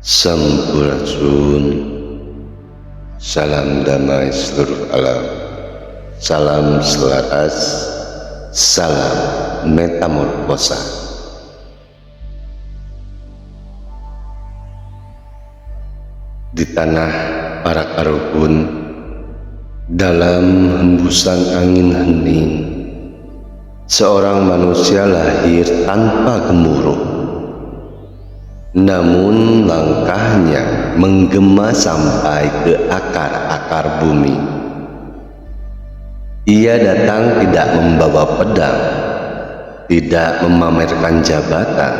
Sampurasun. Salam damai seluruh alam. Salam selaras. Salam metamorfosa. Di tanah para karuhun, dalam hembusan angin hening, seorang manusia lahir tanpa gemuruh. Namun langkahnya menggema sampai ke akar-akar bumi. Ia datang tidak membawa pedang, tidak memamerkan jabatan,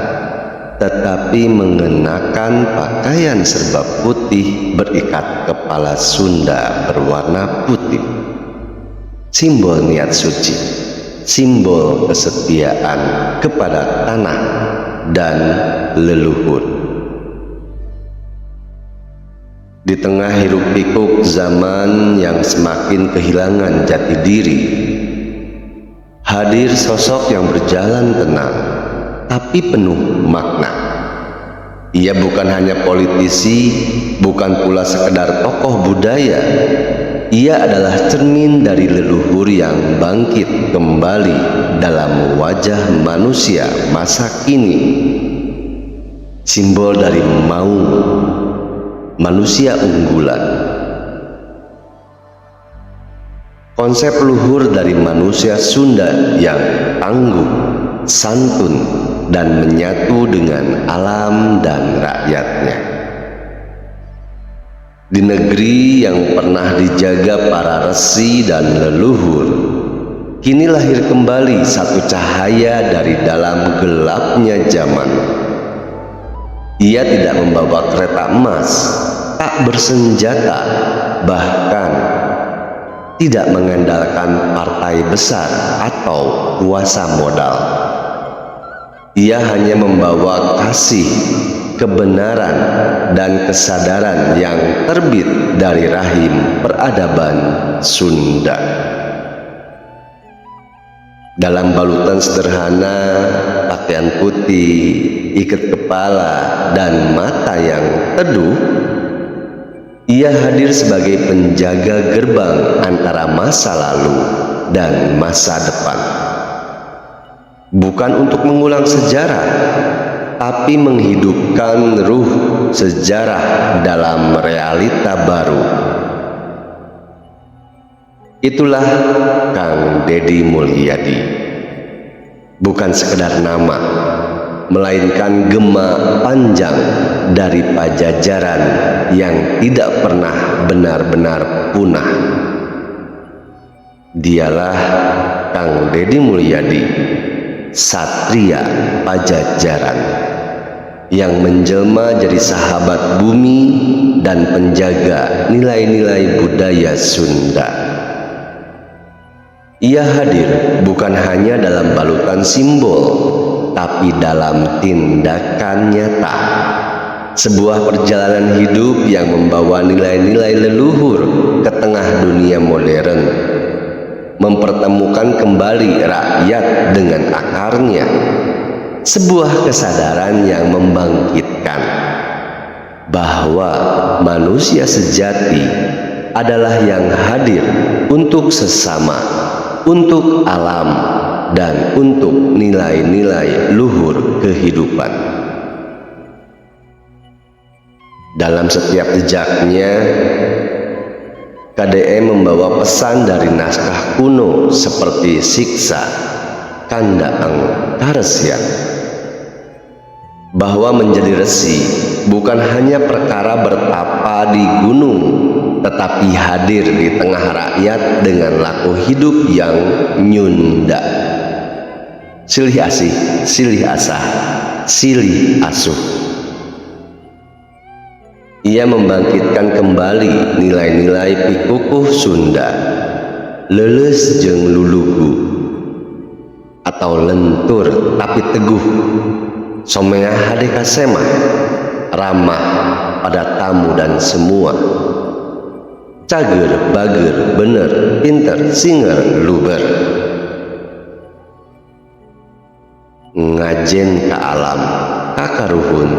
tetapi mengenakan pakaian serba putih berikat kepala Sunda berwarna putih. Simbol niat suci, simbol kesetiaan kepada tanah dan leluhur. Di tengah hiruk pikuk zaman yang semakin kehilangan jati diri, hadir sosok yang berjalan tenang tapi penuh makna. Ia bukan hanya politisi, bukan pula sekedar tokoh budaya. Ia adalah cermin dari leluhur yang bangkit kembali dalam wajah manusia masa kini. Simbol dari Maung, manusia unggulan. Konsep luhur dari manusia Sunda yang tangguh, santun, dan menyatu dengan alam dan rakyatnya. Di negeri yang pernah dijaga para resi dan leluhur, kini lahir kembali satu cahaya dari dalam gelapnya zaman. Ia tidak membawa kereta emas, tak bersenjata, bahkan tidak mengandalkan partai besar atau kuasa modal. Ia hanya membawa kasih, kebenaran, dan kesadaran yang terbit dari rahim peradaban Sunda. Dalam balutan sederhana, pakaian putih, ikat kepala, dan mata yang teduh, ia hadir sebagai penjaga gerbang antara masa lalu dan masa depan. Bukan untuk mengulang sejarah, tapi menghidupkan ruh sejarah dalam realita baru. Itulah Kang Deddy Mulyadi. Bukan sekedar nama, melainkan gema panjang dari Pajajaran yang tidak pernah benar-benar punah. Dialah Kang Deddy Mulyadi, Satria Pajajaran, yang menjelma jadi sahabat bumi dan penjaga nilai-nilai budaya Sunda. Ia hadir bukan hanya dalam balutan simbol, tapi dalam tindakan nyata. Sebuah perjalanan hidup yang membawa nilai-nilai leluhur ke tengah dunia modern, mempertemukan kembali rakyat dengan akarnya. Sebuah kesadaran yang membangkitkan bahwa manusia sejati adalah yang hadir untuk sesama, untuk alam, dan untuk nilai-nilai luhur kehidupan. Dalam setiap jejaknya, KDM membawa pesan dari naskah kuno seperti Siksa, Kandaang, Karesian, bahwa menjadi resi bukan hanya perkara bertapa di gunung, tetapi hadir di tengah rakyat dengan laku hidup yang nyunda. Silih asih, silih asah, silih asuh. Ia membangkitkan kembali nilai-nilai pikukuh Sunda, leuleus jeung lulugu, atau lentur tapi teguh, someah hade kasema, ramah pada tamu dan semua, cager, bager, bener, pinter, singer, luber, ngajen ka alam, ka karuhun,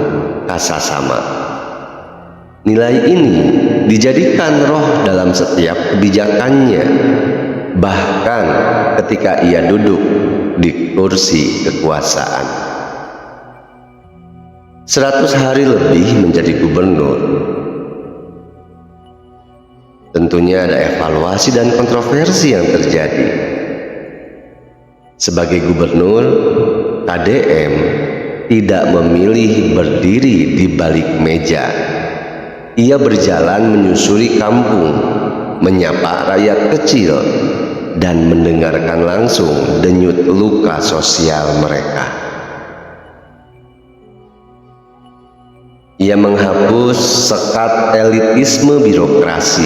ka sasama. Nilai ini dijadikan roh dalam setiap kebijakannya, bahkan ketika ia duduk di kursi kekuasaan. 100 hari lebih menjadi gubernur. Tentunya ada evaluasi dan kontroversi yang terjadi. Sebagai gubernur, KDM tidak memilih berdiri di balik meja. Ia berjalan menyusuri kampung, menyapa rakyat kecil, dan mendengarkan langsung denyut luka sosial mereka. Ia menghapus sekat elitisme birokrasi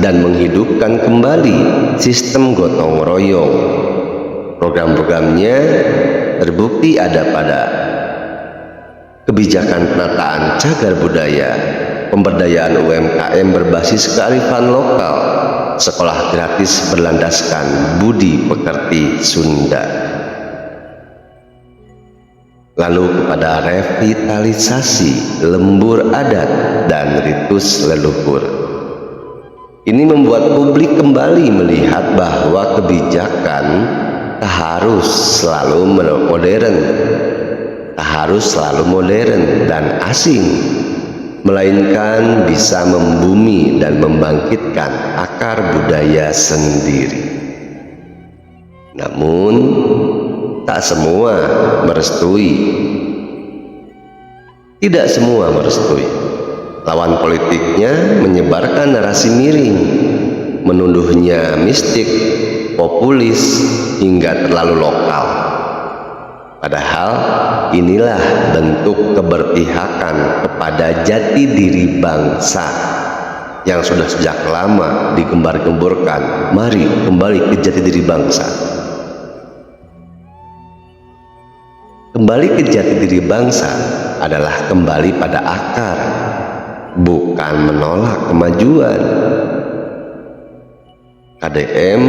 dan menghidupkan kembali sistem gotong royong. Program-programnya terbukti ada pada kebijakan penataan cagar budaya, pemberdayaan UMKM berbasis kearifan lokal, sekolah gratis berlandaskan budi pekerti Sunda. Lalu kepada revitalisasi lembur adat dan ritus leluhur. Ini membuat publik kembali melihat bahwa kebijakan tak harus selalu modern dan asing, melainkan bisa membumi dan membangkitkan akar budaya sendiri. Namun tak semua merestui. Tidak semua merestui. Lawan politiknya menyebarkan narasi miring, menuduhnya mistik, populis, hingga terlalu lokal. Padahal inilah bentuk keberpihakan kepada jati diri bangsa yang sudah sejak lama digembar-gemborkan. Mari kembali ke jati diri bangsa. Kembali ke jati diri bangsa adalah kembali pada akar, bukan menolak kemajuan. KDM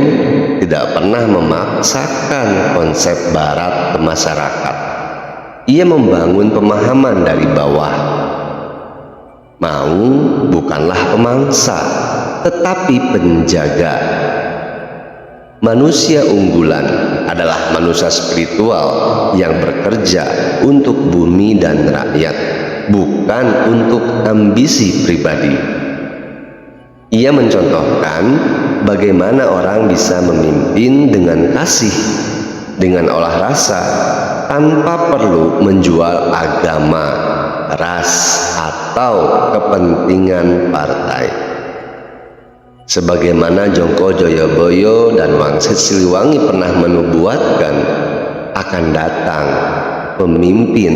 tidak pernah memaksakan konsep barat ke masyarakat. Ia membangun pemahaman dari bawah. Mau bukanlah pemangsa, tetapi penjaga. Manusia unggulan adalah manusia spiritual yang bekerja untuk bumi dan rakyat, bukan untuk ambisi pribadi. Ia mencontohkan bagaimana orang bisa memimpin dengan kasih, dengan olah rasa, tanpa perlu menjual agama, ras, atau kepentingan partai. Sebagaimana Jongko Joyoboyo dan Wangsit Siliwangi pernah menubuatkan, akan datang pemimpin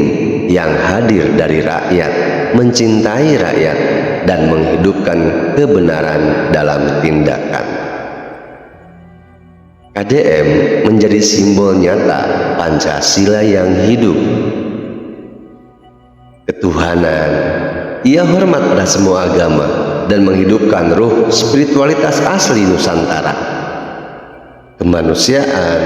yang hadir dari rakyat, mencintai rakyat, dan menghidupkan kebenaran dalam tindakan. KDM menjadi simbol nyata Pancasila yang hidup. Ketuhanan, ia hormat pada semua agama dan menghidupkan ruh spiritualitas asli Nusantara. Kemanusiaan,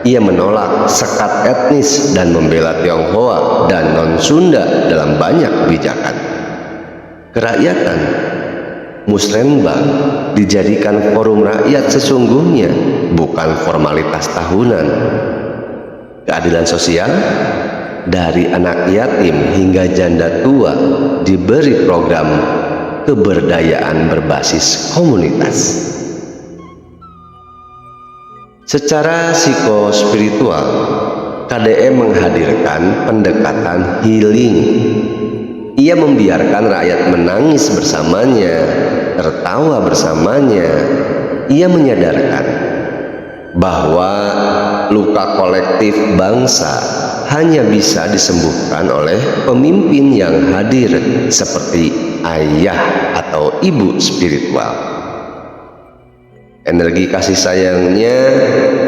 ia menolak sekat etnis dan membela Tionghoa dan non-Sunda dalam banyak kebijakan. Kerakyatan, Musrembang dijadikan forum rakyat sesungguhnya, bukan formalitas tahunan. Keadilan sosial, dari anak yatim hingga janda tua diberi program keberdayaan berbasis komunitas. Secara psikospiritual, KDM menghadirkan pendekatan healing. Ia membiarkan rakyat menangis bersamanya, tertawa bersamanya. Ia menyadarkan bahwa luka kolektif bangsa hanya bisa disembuhkan oleh pemimpin yang hadir seperti ayah atau ibu spiritual. Energi kasih sayangnya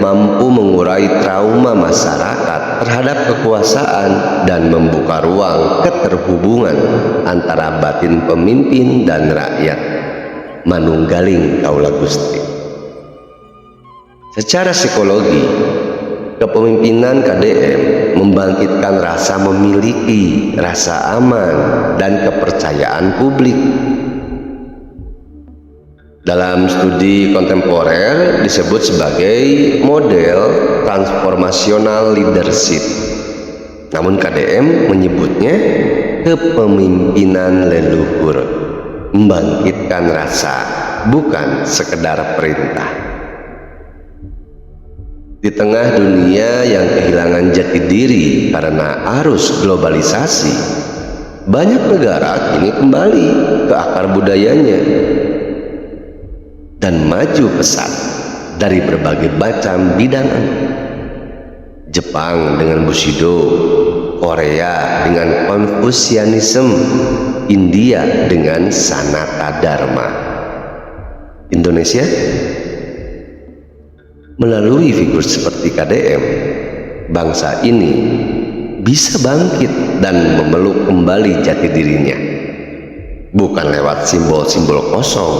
mampu mengurai trauma masyarakat terhadap kekuasaan dan membuka ruang keterhubungan antara batin pemimpin dan rakyat. Manunggaling Kaula Gusti. Secara psikologi, kepemimpinan KDM membangkitkan rasa memiliki, rasa aman, dan kepercayaan publik. Dalam studi kontemporer disebut sebagai model transformational leadership. Namun KDM menyebutnya kepemimpinan leluhur, membangkitkan rasa, bukan sekedar perintah. Di tengah dunia yang kehilangan jati diri karena arus globalisasi, banyak negara kini kembali ke akar budayanya dan maju pesat dari berbagai macam bidang. Jepang dengan Bushido, Korea dengan Konfusianisme, India dengan Sanata Dharma. Indonesia melalui figur seperti KDM, bangsa ini bisa bangkit dan memeluk kembali jati dirinya, bukan lewat simbol-simbol kosong,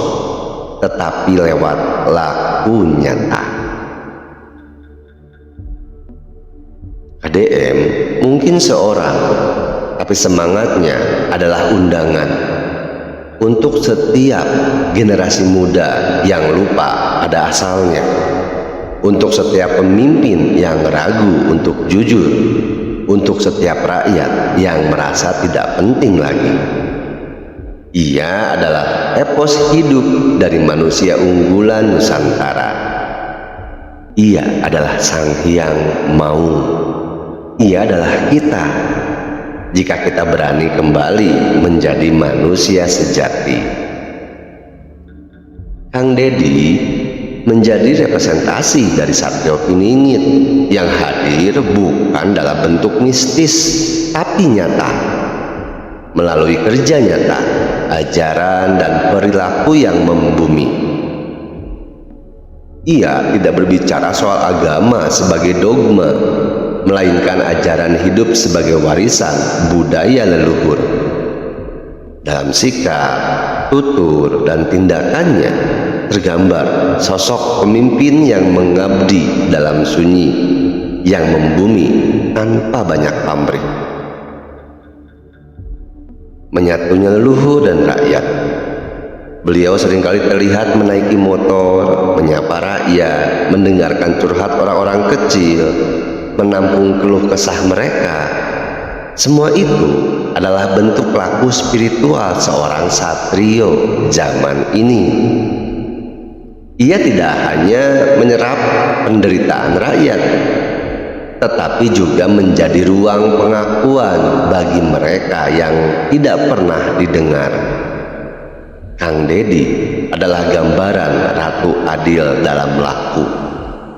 tetapi lewat laku nyata. KDM mungkin seorang, tapi semangatnya adalah undangan untuk setiap generasi muda yang lupa pada asalnya, untuk setiap pemimpin yang ragu untuk jujur, untuk setiap rakyat yang merasa tidak penting lagi. Ia adalah epos hidup dari manusia unggulan Nusantara. Ia adalah Sang Hyang Maung. Ia adalah kita, jika kita berani kembali menjadi manusia sejati. Kang Deddy menjadi representasi dari Satrio Piningit yang hadir bukan dalam bentuk mistis, tapi nyata, melalui kerja nyata, ajaran dan perilaku yang membumi. Ia tidak berbicara soal agama sebagai dogma, melainkan ajaran hidup sebagai warisan budaya leluhur. Dalam sikap, tutur, dan tindakannya tergambar sosok pemimpin yang mengabdi dalam sunyi, yang membumi tanpa banyak pamrih. Menyatunya leluhur dan rakyat. Beliau seringkali terlihat menaiki motor, menyapa rakyat, mendengarkan curhat orang-orang kecil, menampung keluh kesah mereka. Semua itu adalah bentuk laku spiritual seorang satrio zaman ini. Ia tidak hanya menyerap penderitaan rakyat, tetapi juga menjadi ruang pengakuan bagi mereka yang tidak pernah didengar. Kang Deddy adalah gambaran ratu adil dalam laku,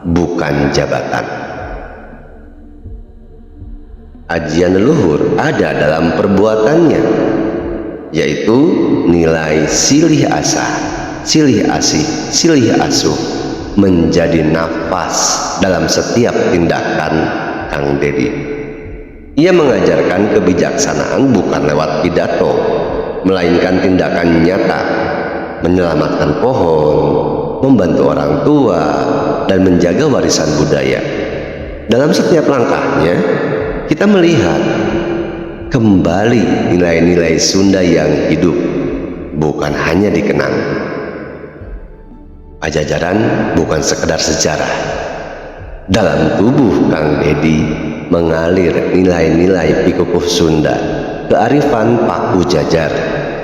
bukan jabatan. Ajian leluhur ada dalam perbuatannya, yaitu nilai silih asah, silih asih, silih asuh menjadi nafas dalam setiap tindakan Kang Deddy. Ia mengajarkan kebijaksanaan bukan lewat pidato, melainkan tindakan nyata, menyelamatkan pohon, membantu orang tua, dan menjaga warisan budaya. Dalam setiap langkahnya, kita melihat kembali nilai-nilai Sunda yang hidup, bukan hanya dikenang. Pajajaran bukan sekedar sejarah. Dalam tubuh Kang Deddy mengalir nilai-nilai pikukuh Sunda, kearifan Paku Jajar,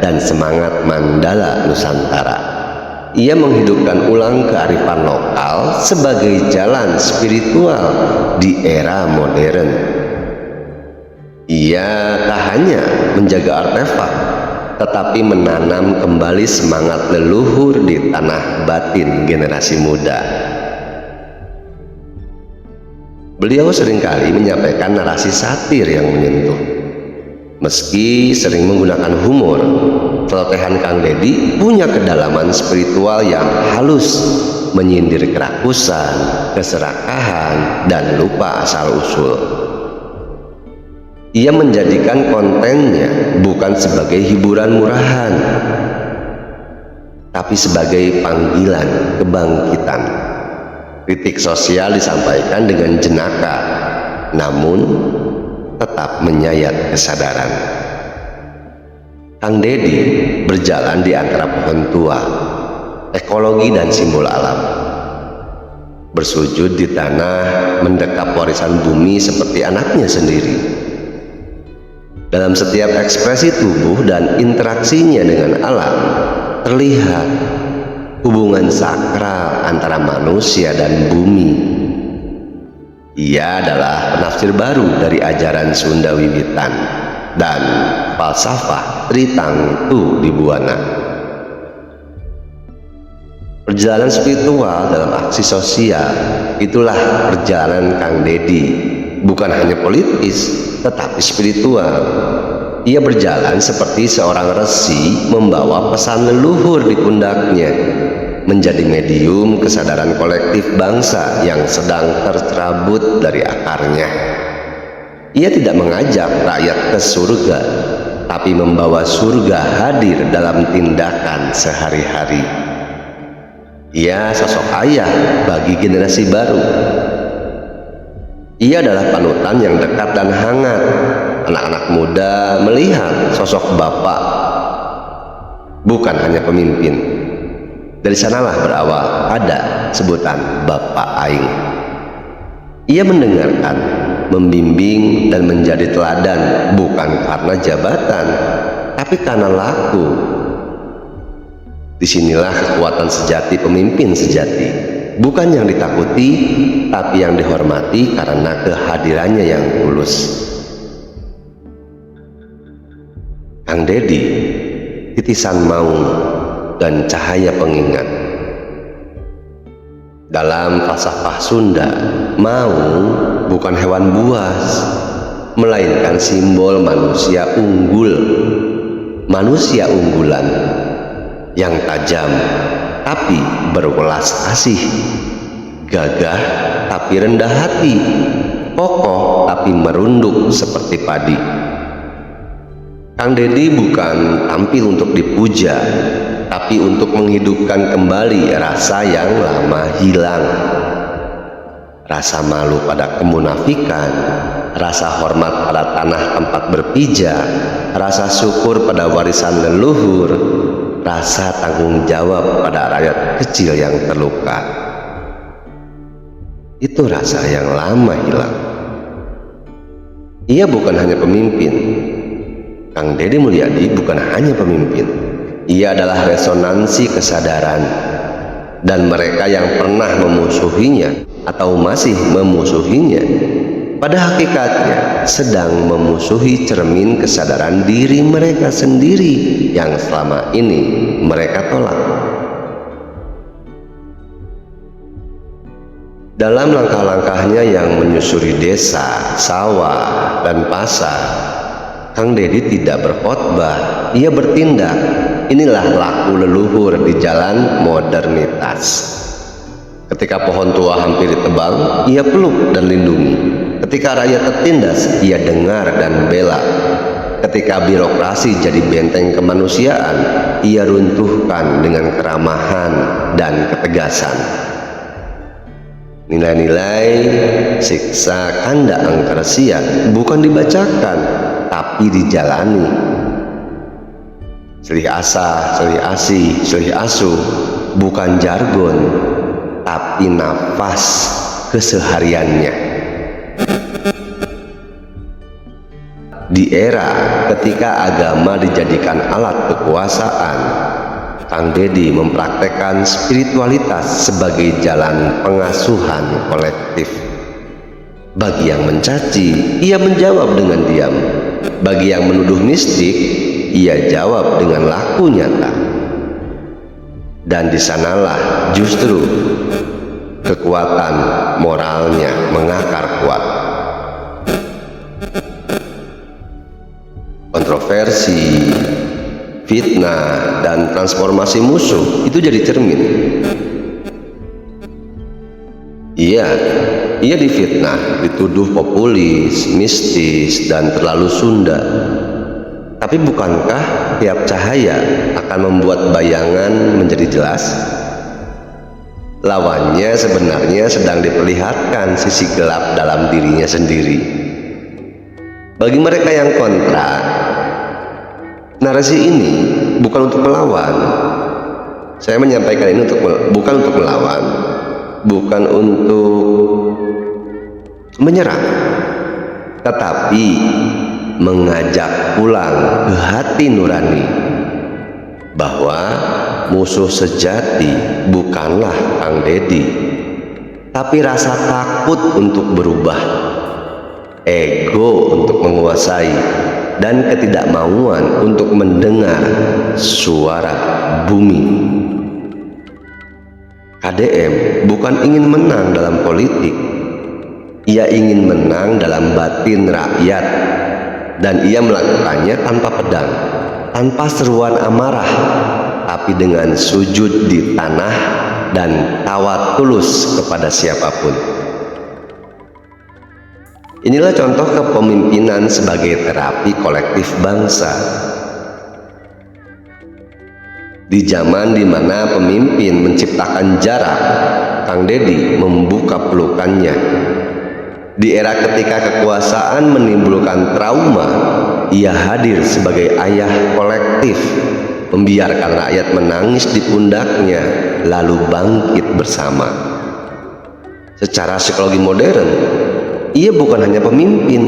dan semangat Mandala Nusantara. Ia menghidupkan ulang kearifan lokal sebagai jalan spiritual di era modern. Ia tak hanya menjaga artefak, tetapi menanam kembali semangat leluhur di tanah batin generasi muda. Beliau seringkali menyampaikan narasi satir yang menyentuh. Meski sering menggunakan humor, celotehan Kang Deddy punya kedalaman spiritual yang halus, menyindir kerakusan, keserakahan, dan lupa asal-usul. Ia menjadikan kontennya bukan sebagai hiburan murahan, tapi sebagai panggilan kebangkitan. Kritik sosial disampaikan dengan jenaka, namun tetap menyayat kesadaran. Kang Deddy berjalan di antara pohon tua, ekologi dan simbol alam. Bersujud di tanah, mendekap warisan bumi seperti anaknya sendiri. Dalam setiap ekspresi tubuh dan interaksinya dengan alam, terlihat hubungan sakral antara manusia dan bumi. Ia adalah penafsir baru dari ajaran Sunda Wiwitan dan falsafah Tritangtu di Buana. Perjalanan spiritual dalam aksi sosial, itulah perjalanan Kang Deddy. Bukan hanya politis, tetapi spiritual. Ia berjalan seperti seorang resi membawa pesan leluhur di pundaknya, menjadi medium kesadaran kolektif bangsa yang sedang tercerabut dari akarnya. Ia tidak mengajak rakyat ke surga, tapi membawa surga hadir dalam tindakan sehari-hari. Ia sosok ayah bagi generasi baru. Ia adalah panutan yang dekat dan hangat. Anak-anak muda melihat sosok bapak, bukan hanya pemimpin. Dari sanalah berawal ada sebutan Bapak Aing. Ia mendengarkan, membimbing, dan menjadi teladan bukan karena jabatan, tapi karena laku. Disinilah kekuatan sejati pemimpin sejati, bukan yang ditakuti, tapi yang dihormati karena kehadirannya yang tulus. Kang Deddy, titisan maung dan cahaya pengingat. Dalam falsafah Sunda, maung bukan hewan buas, melainkan simbol manusia unggul, manusia unggulan yang tajam tapi berwelas asih, gagah tapi rendah hati, kokoh tapi merunduk seperti padi. Kang Deddy bukan tampil untuk dipuja, tapi untuk menghidupkan kembali rasa yang lama hilang. Rasa malu pada kemunafikan, rasa hormat pada tanah tempat berpijak, rasa syukur pada warisan leluhur, rasa tanggung jawab pada rakyat kecil yang terluka. Itu rasa yang lama hilang. Ia bukan hanya pemimpin. Kang Deddy Mulyadi bukan hanya pemimpin. Ia adalah resonansi kesadaran. Dan mereka yang pernah memusuhinya atau masih memusuhinya, pada hakikatnya sedang memusuhi cermin kesadaran diri mereka sendiri yang selama ini mereka tolak. Dalam langkah-langkahnya yang menyusuri desa, sawah, dan pasar, Kang Deddy tidak berkhotbah, ia bertindak. Inilah laku leluhur di jalan modernitas. Ketika pohon tua hampir ditebang, ia peluk dan lindungi. Ketika rakyat tertindas, ia dengar dan bela. Ketika birokrasi jadi benteng kemanusiaan, ia runtuhkan dengan keramahan dan ketegasan. Nilai-nilai siksa kanda angkarsia bukan dibacakan, tapi dijalani. Selih asa, selih asih, selih asuh bukan jargon, tapi nafas kesehariannya. Di era ketika agama dijadikan alat kekuasaan, Kang Deddy mempraktekkan spiritualitas sebagai jalan pengasuhan kolektif. Bagi yang mencaci, ia menjawab dengan diam. Bagi yang menuduh mistik, ia jawab dengan laku nyata. Dan di sanalah justru kekuatan moralnya mengakar kuat. Kontroversi, fitnah, dan transformasi musuh itu jadi cermin. Ia difitnah, dituduh populis, mistis, dan terlalu Sunda. Tapi bukankah tiap cahaya akan membuat bayangan menjadi jelas? Lawannya sebenarnya sedang diperlihatkan sisi gelap dalam dirinya sendiri. Bagi mereka yang kontra, narasi ini bukan untuk melawan, Saya menyampaikan ini bukan untuk melawan, bukan untuk menyerang, tetapi mengajak pulang ke hati nurani bahwa musuh sejati bukanlah Kang Deddy, tapi rasa takut untuk berubah, ego untuk menguasai, dan ketidakmauan untuk mendengar suara bumi. KDM bukan ingin menang dalam politik, ia ingin menang dalam batin rakyat, dan ia melakukannya tanpa pedang, tanpa seruan amarah, tapi dengan sujud di tanah dan tawa tulus kepada siapapun. Inilah contoh kepemimpinan sebagai terapi kolektif bangsa. Di zaman di mana pemimpin menciptakan jarak, Kang Deddy membuka pelukannya. Di era ketika kekuasaan menimbulkan trauma, ia hadir sebagai ayah kolektif, membiarkan rakyat menangis di pundaknya, lalu bangkit bersama. Secara psikologi modern, ia bukan hanya pemimpin,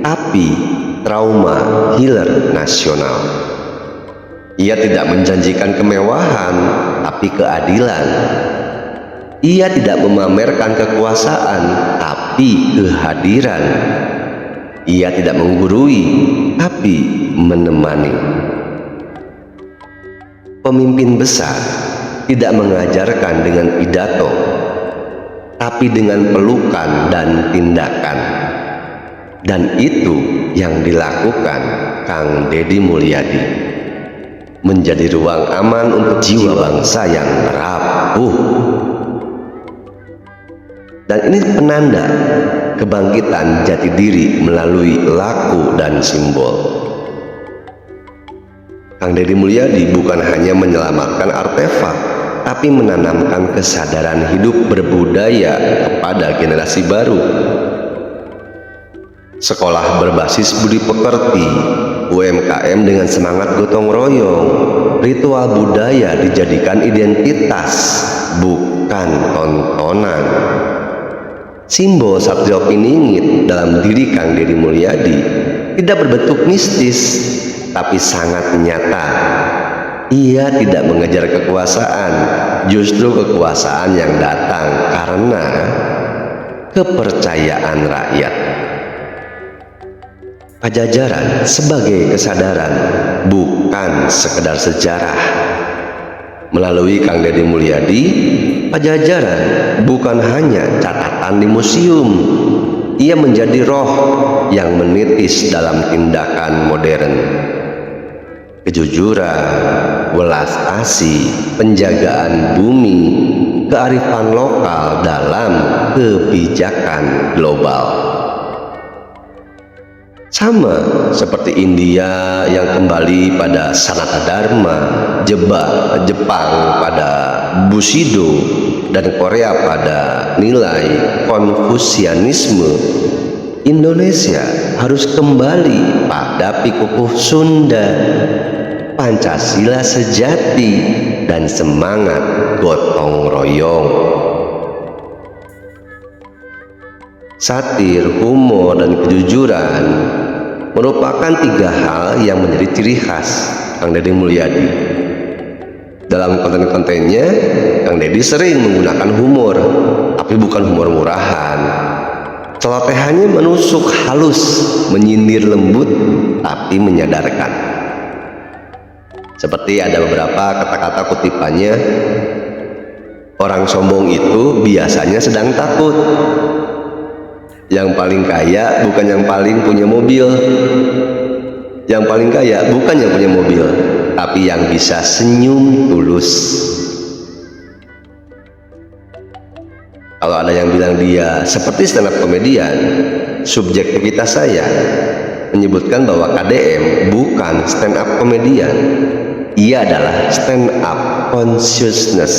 tapi trauma healer nasional. Ia tidak menjanjikan kemewahan, tapi keadilan. Ia tidak memamerkan kekuasaan, tapi kehadiran. Ia tidak menggurui, tapi menemani. Pemimpin besar tidak mengajarkan dengan pidato, tapi dengan pelukan dan tindakan. Dan itu yang dilakukan Kang Deddy Mulyadi. Menjadi ruang aman untuk jiwa bangsa yang rapuh. Dan ini penanda kebangkitan jati diri melalui laku dan simbol. Kang Deddy Mulyadi bukan hanya menyelamatkan artefak, tapi menanamkan kesadaran hidup berbudaya kepada generasi baru. Sekolah berbasis budi pekerti, UMKM dengan semangat gotong royong, ritual budaya dijadikan identitas, bukan tontonan. Simbol Satrio Piningit dalam diri Kang Deddy Mulyadi tidak berbentuk mistis, tapi sangat nyata. Ia tidak mengejar kekuasaan, justru kekuasaan yang datang karena kepercayaan rakyat. Pajajaran sebagai kesadaran, bukan sekedar sejarah. Melalui Kang Deddy Mulyadi, Pajajaran bukan hanya catatan di museum. Ia menjadi roh yang menitis dalam tindakan modern. Kejujuran, welas asih, penjagaan bumi, kearifan lokal dalam kebijakan global. Sama seperti India yang kembali pada Sanata Dharma, Jepang pada Bushido, dan Korea pada nilai Konfusianisme, Indonesia harus kembali pada pikukuh Sunda, Pancasila sejati, dan semangat gotong royong. Satir, humor, dan kejujuran merupakan tiga hal yang menjadi ciri khas Kang Deddy Mulyadi. Dalam konten-kontennya, Kang Deddy sering menggunakan humor, tapi bukan humor murahan. Celotehannya menusuk halus, menyindir lembut, tapi menyadarkan. Seperti ada beberapa kata-kata kutipannya, orang sombong itu biasanya sedang takut. Yang paling kaya bukan yang paling punya mobil. Yang paling kaya bukan yang punya mobil, tapi yang bisa senyum tulus. Kalau ada yang bilang dia seperti stand up komedian, subjektivitas saya menyebutkan bahwa KDM bukan stand up komedian. Ia adalah stand up consciousness,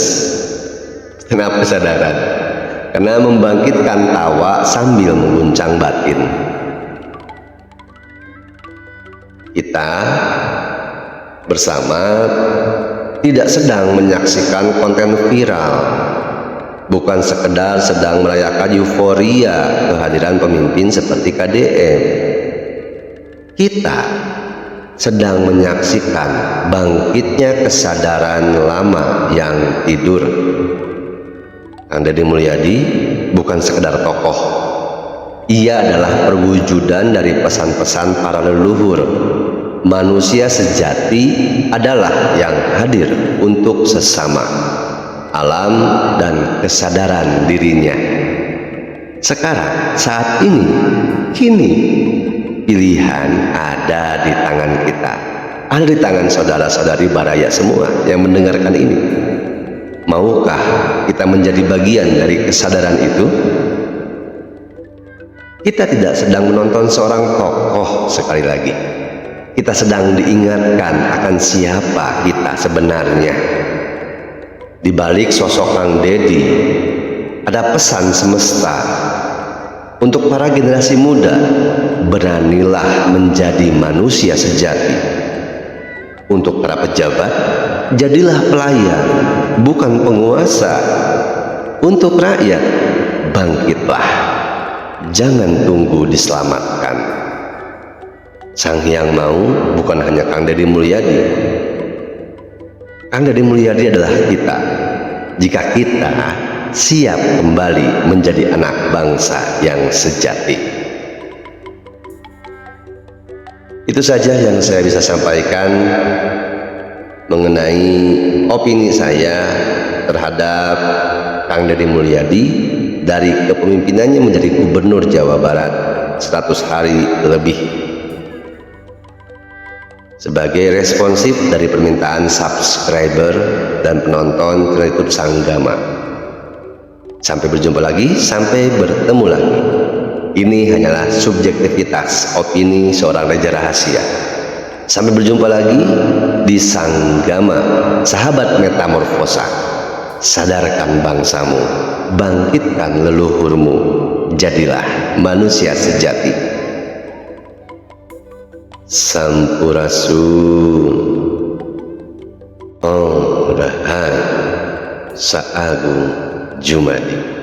stand up kesadaran. Karena membangkitkan tawa sambil mengguncang batin. Kita bersama tidak sedang menyaksikan konten viral, bukan sekedar sedang merayakan euforia kehadiran pemimpin seperti KDM. Kita sedang menyaksikan bangkitnya kesadaran lama yang tidur. Kang Deddy Mulyadi bukan sekedar tokoh, ia adalah perwujudan dari pesan-pesan para leluhur. Manusia sejati adalah yang hadir untuk sesama, alam, dan kesadaran dirinya. Sekarang, saat ini, kini, pilihan ada di tangan kita, ada di tangan saudara-saudari Baraya semua yang mendengarkan ini. Maukah kita menjadi bagian dari kesadaran itu? Kita tidak sedang menonton seorang tokoh sekali lagi. Kita sedang diingatkan akan siapa kita sebenarnya. Di balik sosok Kang Deddy, ada pesan semesta untuk para generasi muda. Beranilah menjadi manusia sejati. Untuk para pejabat, jadilah pelayan, bukan penguasa. Untuk rakyat, bangkitlah, jangan tunggu diselamatkan. Sang Hyang mau bukan hanya Kang Deddy Mulyadi. Kang Deddy Mulyadi adalah kita. Jika kita siap kembali menjadi anak bangsa yang sejati. Itu saja yang saya bisa sampaikan mengenai opini saya terhadap Kang Deddy Mulyadi dari kepemimpinannya menjadi Gubernur Jawa Barat 100 hari lebih, sebagai responsif dari permintaan subscriber dan penonton channel YouTube Sanggama. Sampai berjumpa lagi, sampai bertemu lagi. Ini hanyalah subjektivitas opini seorang raja rahasia. Sampai berjumpa lagi di Sanggama, sahabat metamorfosa. Sadarkan bangsamu, bangkitkan leluhurmu, jadilah manusia sejati. Sampurasun. Om Rahan Saagung Jumadi.